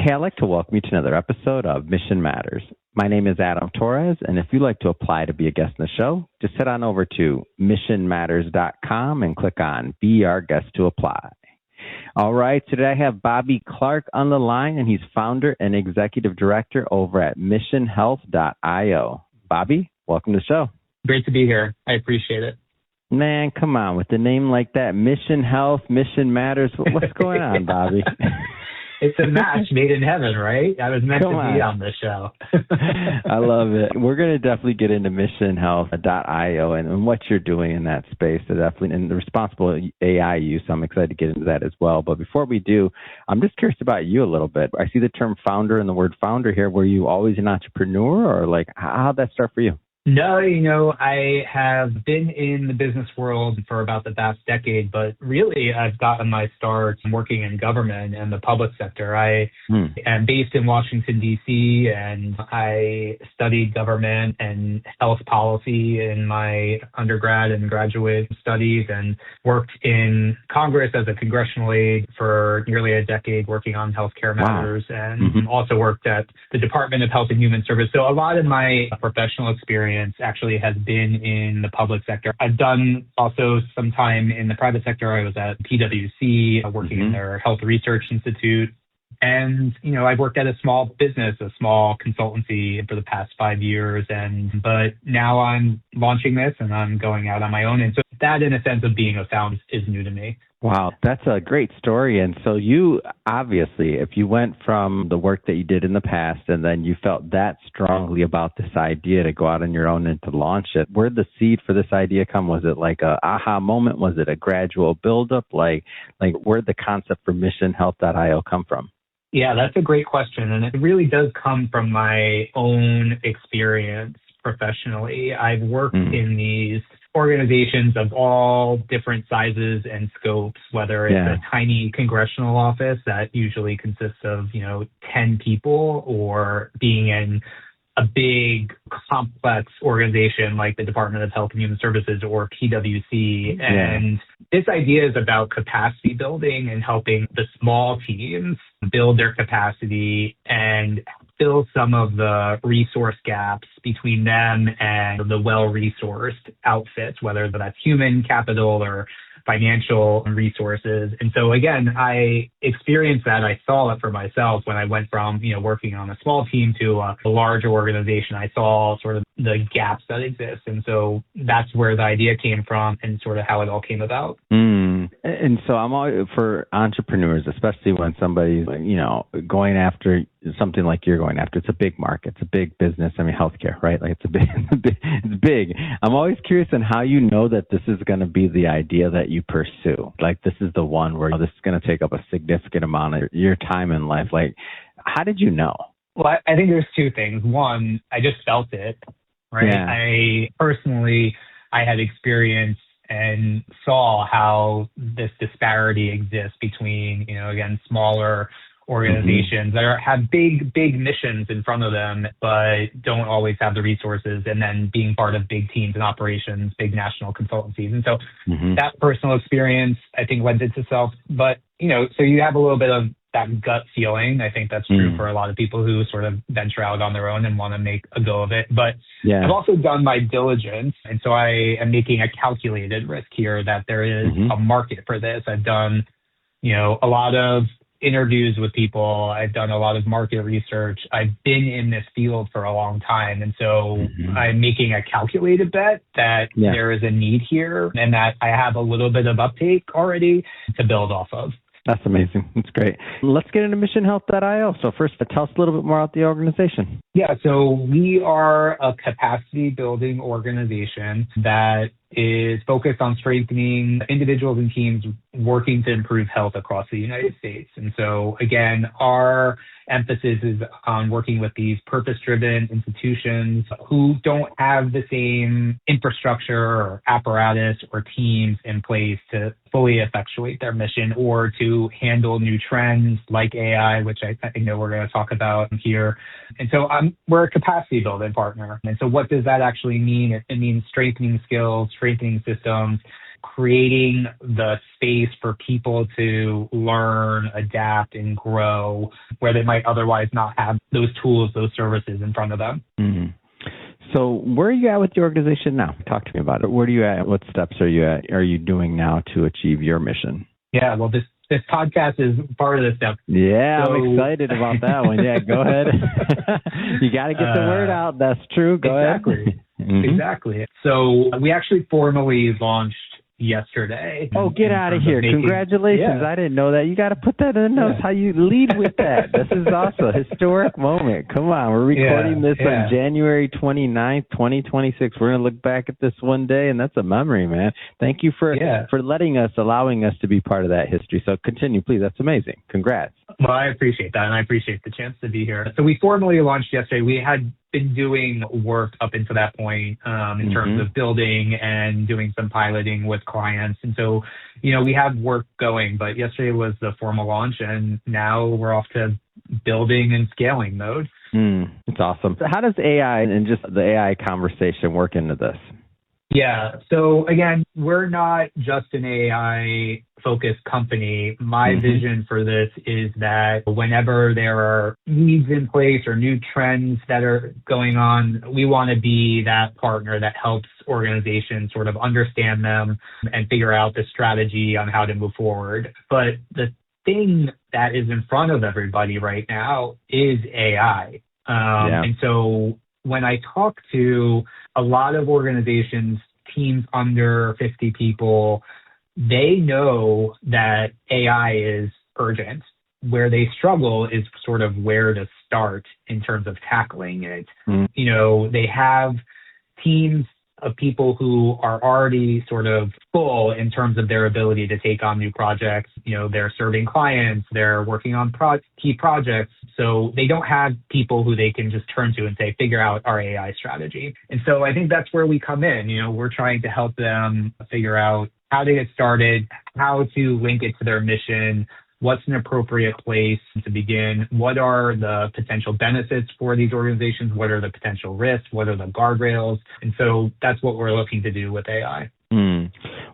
Hey, I'd like to welcome you to another episode of Mission Matters. My name is Adam Torres, and if you'd like to apply to be a guest in the show, just head on over to missionmatters.com and click on Be Our Guest to apply. All right, today I have Bobby Clark on the line, and he's founder and executive director over at missionhealth.io. Bobby, welcome to the show. Great to be here. I appreciate it. Man, come on, with a name like that, Mission Health, Mission Matters, what's going on, Bobby? It's a match made in heaven, right? I was meant to be on this show. I love it. We're going to definitely get into missionhealth.io and what you're doing in that space. So definitely, and the responsible AI use. I'm excited to get into that as well. But before we do, I'm just curious about you a little bit. I see the term founder and the word founder here. Were you always an entrepreneur, or like how'd that start for you? No, I have been in the business world for about the past decade, but really I've gotten my start working in government and the public sector. I am based in Washington, D.C., and I studied government and health policy in my undergrad and graduate studies and worked in Congress as a congressional aide for nearly a decade working on healthcare matters and also worked at the Department of Health and Human Services. So a lot of my professional experience actually has been in the public sector. I've done also some time in the private sector. I was at PwC working in their Health Research Institute. And, I've worked at a small business, a small consultancy for the past 5 years. But now I'm launching this and I'm going out on my own. And so that, in a sense of being a founder, is new to me. Wow, that's a great story. And so you, obviously, if you went from the work that you did in the past and then you felt that strongly about this idea to go out on your own and to launch it, where'd the seed for this idea come? Was it like a aha moment? Was it a gradual buildup? Like where'd the concept for missionhealth.io come from? Yeah, that's a great question. And it really does come from my own experience professionally. I've worked in these organizations of all different sizes and scopes, whether it's a tiny congressional office that usually consists of, 10 people, or being in a big, complex organization like the Department of Health and Human Services or PwC. And this idea is about capacity building and helping the small teams build their capacity and fill some of the resource gaps between them and the well-resourced outfits, whether that's human capital or financial resources. And so again, I experienced that. I saw it for myself when I went from, working on a small team to a larger organization. I saw sort of the gaps that exist. And so that's where the idea came from and sort of how it all came about. And so I'm all for entrepreneurs, especially when somebody's, going after something like you're going after. It's a big market. It's a big business. I mean, healthcare, right? Like it's big. I'm always curious on how you know that this is going to be the idea that you pursue. Like this is the one where this is going to take up a significant amount of your time in life. Like, how did you know? Well, I think there's two things. One, I just felt it, right? Yeah. I had experienced and saw how this disparity exists between, again, smaller organizations that have big missions in front of them, but don't always have the resources, and then being part of big teams and operations, big national consultancies. And so that personal experience, I think, lends itself. But, so you have a little bit of that gut feeling. I think that's true for a lot of people who sort of venture out on their own and want to make a go of it. But I've also done my diligence. And so I am making a calculated risk here that there is a market for this. I've done, a lot of interviews with people. I've done a lot of market research. I've been in this field for a long time. And so I'm making a calculated bet that there is a need here and that I have a little bit of uptake already to build off of. That's amazing. That's great. Let's get into missionhealth.io. So first, tell us a little bit more about the organization. Yeah, so we are a capacity building organization that is focused on strengthening individuals and teams working to improve health across the United States. And so, again, our emphasis is on working with these purpose-driven institutions who don't have the same infrastructure or apparatus or teams in place to fully effectuate their mission or to handle new trends like AI, which I know we're going to talk about here. And so we're a capacity building partner. And so what does that actually mean? It means strengthening skills, strengthening systems, creating the space for people to learn, adapt, and grow where they might otherwise not have those tools, those services in front of them. Mm-hmm. So where are you at with the organization now? Talk to me about it. Where are you at? What steps are you doing now to achieve your mission? Yeah, well, this podcast is part of this step. Yeah, so, I'm excited about that one. Yeah, go ahead. You got to get the word out. That's true. Go ahead. Exactly. So we actually formally launched yesterday. Oh, get out of here. Congratulations. I didn't know that. You got to put that in the notes, how you lead with that. This is also a historic moment. Come on. We're recording this on January 29th, 2026. We're going to look back at this one day, and that's a memory, man. Thank you for allowing us to be part of that history. So continue, please. That's amazing. Congrats. Well, I appreciate that, and I appreciate the chance to be here. So we formally launched yesterday. We had been doing work up until that point in terms of building and doing some piloting with clients. And so, we have work going, but yesterday was the formal launch, and now we're off to building and scaling mode. It's awesome. So how does AI and just the AI conversation work into this? Yeah. So again, we're not just an AI-focused company. My vision for this is that whenever there are needs in place or new trends that are going on, we want to be that partner that helps organizations sort of understand them and figure out the strategy on how to move forward. But the thing that is in front of everybody right now is AI. And so when I talk to a lot of organizations, teams under 50 people, they know that AI is urgent. Where they struggle is sort of where to start in terms of tackling it. They have teams of people who are already sort of full in terms of their ability to take on new projects. They're serving clients, they're working on key projects. So they don't have people who they can just turn to and say, figure out our AI strategy. And so I think that's where we come in. We're trying to help them figure out how to get started, how to link it to their mission, what's an appropriate place to begin, what are the potential benefits for these organizations, what are the potential risks, what are the guardrails. And so that's what we're looking to do with AI.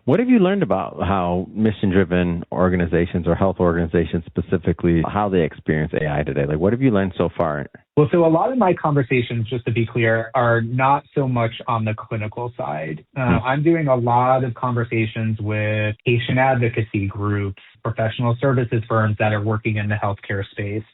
What have you learned about how mission-driven organizations or health organizations specifically, how they experience AI today? Like, what have you learned so far? Well, so a lot of my conversations, just to be clear, are not so much on the clinical side. I'm doing a lot of conversations with patient advocacy groups, professional services firms that are working in the healthcare space.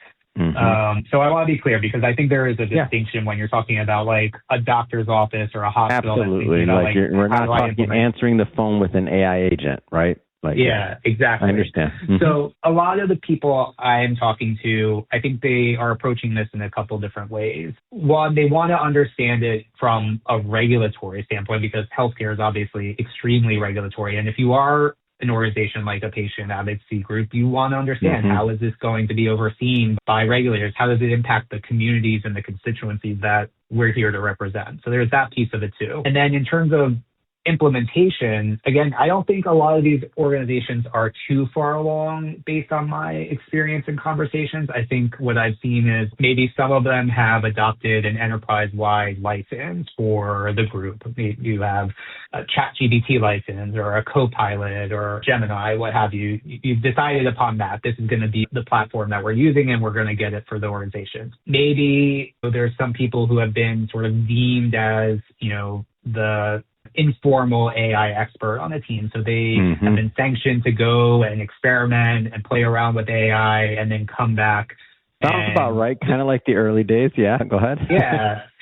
So I want to be clear because I think there is a distinction when you're talking about like a doctor's office or a hospital. Absolutely. We're not talking answering the phone with an AI agent, right? Exactly. I understand. So a lot of the people I am talking to, I think they are approaching this in a couple different ways. One, they want to understand it from a regulatory standpoint because healthcare is obviously extremely regulatory. And if you are an organization like a patient advocacy group, you want to understand how is this going to be overseen by regulators? How does it impact the communities and the constituencies that we're here to represent? So there's that piece of it too. And then in terms of implementation, again, I don't think a lot of these organizations are too far along based on my experience and conversations. I think what I've seen is maybe some of them have adopted an enterprise-wide license for the group. You have a ChatGPT license or a Copilot or Gemini, what have you. You've decided upon that. This is going to be the platform that we're using and we're going to get it for the organization. Maybe there's some people who have been sort of deemed as, the informal AI expert on the team. So they have been sanctioned to go and experiment and play around with AI and then come back. Sounds about right. Kind of like the early days. Yeah, go ahead.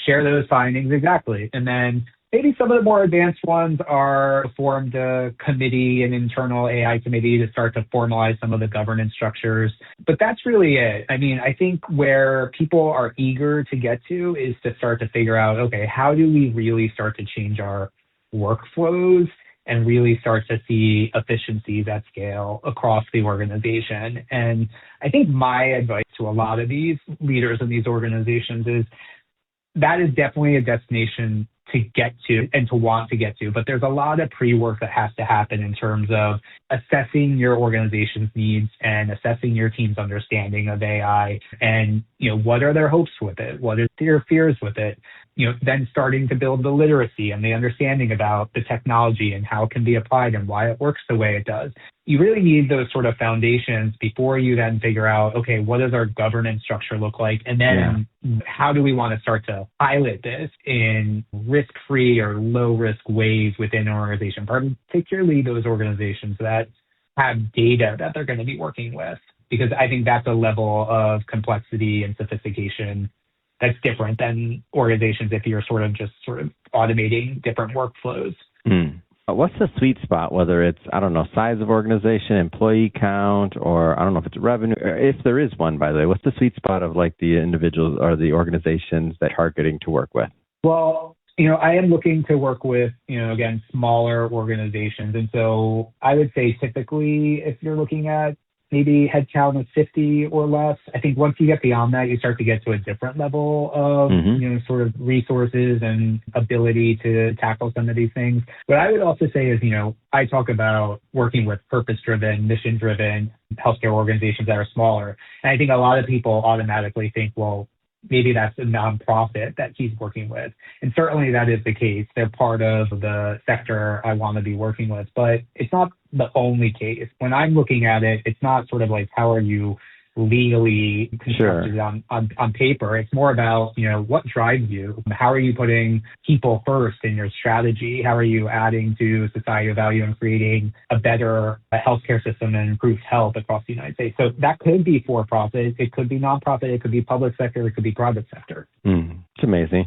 Share those findings. Exactly. And then maybe some of the more advanced ones are formed a committee, an internal AI committee to start to formalize some of the governance structures. But that's really it. I mean, I think where people are eager to get to is to start to figure out, okay, how do we really start to change our workflows and really start to see efficiencies at scale across the organization. And I think my advice to a lot of these leaders in these organizations is that is definitely a destination to get to and to want to get to. But there's a lot of pre-work that has to happen in terms of assessing your organization's needs and assessing your team's understanding of AI and, what are their hopes with it? What are their fears with it? Then starting to build the literacy and the understanding about the technology and how it can be applied and why it works the way it does. You really need those sort of foundations before you then figure out, okay, what does our governance structure look like? And then how do we want to start to pilot this in risk-free or low-risk ways within an organization, particularly those organizations that have data that they're going to be working with? Because I think that's a level of complexity and sophistication that's different than organizations if you're sort of automating different workflows. What's the sweet spot, whether it's, size of organization, employee count, or I don't know if it's revenue, or if there is one, by the way, what's the sweet spot of like the individuals or the organizations that you're targeting to work with? Well, I am looking to work with, again, smaller organizations. And so I would say typically if you're looking at maybe headcount of 50 or less. I think once you get beyond that, you start to get to a different level of, sort of resources and ability to tackle some of these things. What I would also say is, I talk about working with purpose-driven, mission-driven healthcare organizations that are smaller. And I think a lot of people automatically think, well, maybe that's a nonprofit that he's working with. And certainly that is the case. They're part of the sector I want to be working with, but it's not the only case. When I'm looking at it, it's not sort of like, how are you legally constructed on paper? It's more about, what drives you? How are you putting people first in your strategy? How are you adding to societal value and creating a better healthcare system and improved health across the United States? So that could be for-profit, it could be nonprofit, it could be public sector, it could be private sector. It's amazing.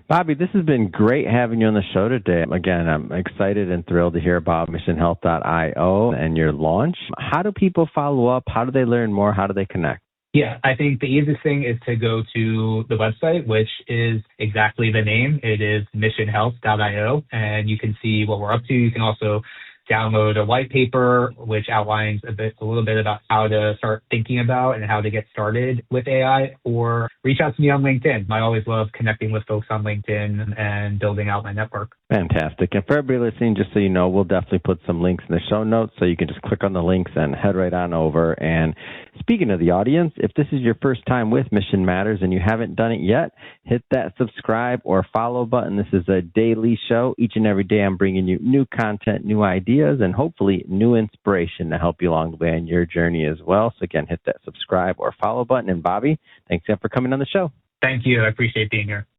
Bobby, this has been great having you on the show today. Again, I'm excited and thrilled to hear about missionhealth.io and your launch. How do people follow up? How do they learn more? How do they connect? Yeah, I think the easiest thing is to go to the website, which is exactly the name. It is missionhealth.io, and you can see what we're up to. You can also download a white paper, which outlines a little bit about how to start thinking about and how to get started with AI, or reach out to me on LinkedIn. I always love connecting with folks on LinkedIn and building out my network. Fantastic. And for everybody listening, just so you know, we'll definitely put some links in the show notes so you can just click on the links and head right on over. And speaking of the audience, if this is your first time with Mission Matters and you haven't done it yet, hit that subscribe or follow button. This is a daily show. Each and every day I'm bringing you new content, new ideas, and hopefully new inspiration to help you along the way on your journey as well. So again, hit that subscribe or follow button. And Bobby, thanks again for coming on the show. Thank you. I appreciate being here.